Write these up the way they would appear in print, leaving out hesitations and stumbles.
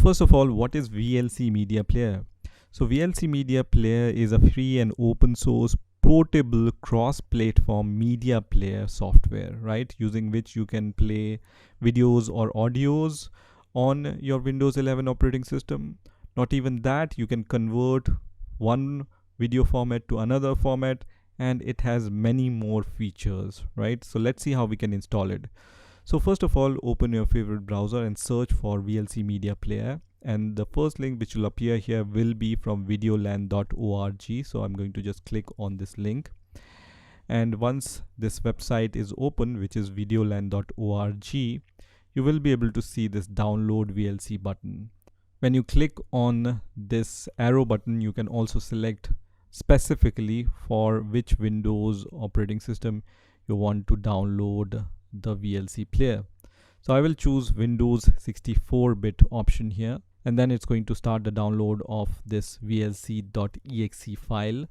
First of all, what is VLC Media Player? So VLC Media Player is a free and open source portable cross-platform media player software, right? Using which you can play videos or audios on your Windows 11 operating system. Not even that, you can convert one video format to another format, and it has many more features, right? So let's see how we can install it. So first of all, open your favorite browser and search for VLC Media Player. And the first link which will appear here will be from videoland.org. So I'm going to just click on this link. And once this website is open, which is videoland.org, you will be able to see this download VLC button. When you click on this arrow button, you can also select specifically for which Windows operating system you want to download the VLC player. So I will choose Windows 64-bit option here, and then it's going to start the download of this vlc.exe file.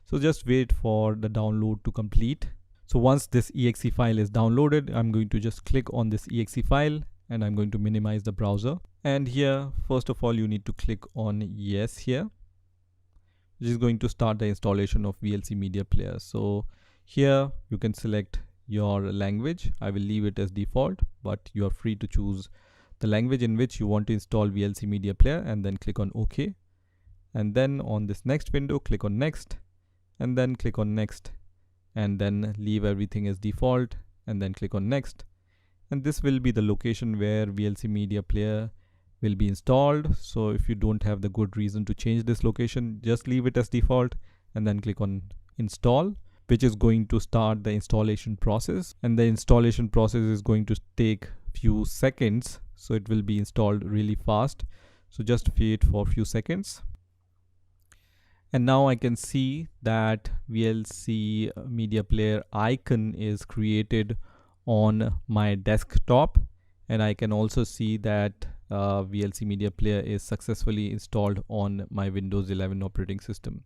So just wait for the download to complete. So once this exe file is downloaded, I'm going to just click on this exe file and I'm going to minimize the browser. And here, first of all, you need to click on yes here, which is going to start the installation of VLC Media Player. So here you can select your language. I will leave it as default, but you are free to choose the language in which you want to install VLC Media Player, and then click on OK. And then on this next window, click on next, and then click on next, and then leave everything as default, and then click on next. And this will be the location where VLC Media Player will be installed. So if you don't have the good reason to change this location, just leave it as default and then click on install, which is going to start the installation process. And the installation process is going to take few seconds, so it will be installed really fast. So just wait for a few seconds. And now I can see that VLC Media Player icon is created on my desktop, and I can also see that VLC Media Player is successfully installed on my Windows 11 operating system.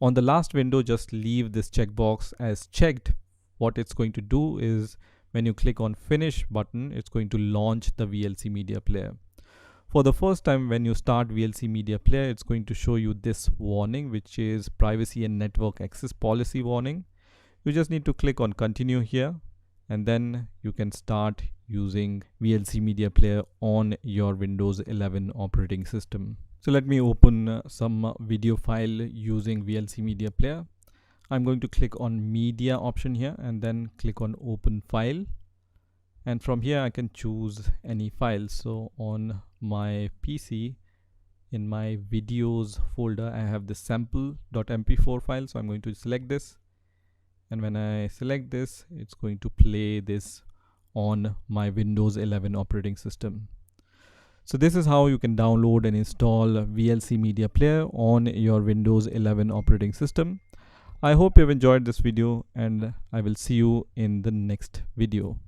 On the last window, just leave this checkbox as checked. What it's going to do is when you click on finish button, it's going to launch the VLC Media Player. For the first time when you start VLC Media Player, it's going to show you this warning, which is privacy and network access policy warning. You just need to click on continue here, and then you can start using VLC Media Player on your Windows 11 operating system. So let me open some video file using VLC Media Player. I'm going to click on media option here and then click on open file. And from here I can choose any file. So on my PC, in my videos folder, I have the sample.mp4 file. So I'm going to select this. And when I select this, it's going to play this on my Windows 11 operating system. So this is how you can download and install VLC Media Player on your Windows 11 operating system. I hope you've enjoyed this video, and I will see you in the next video.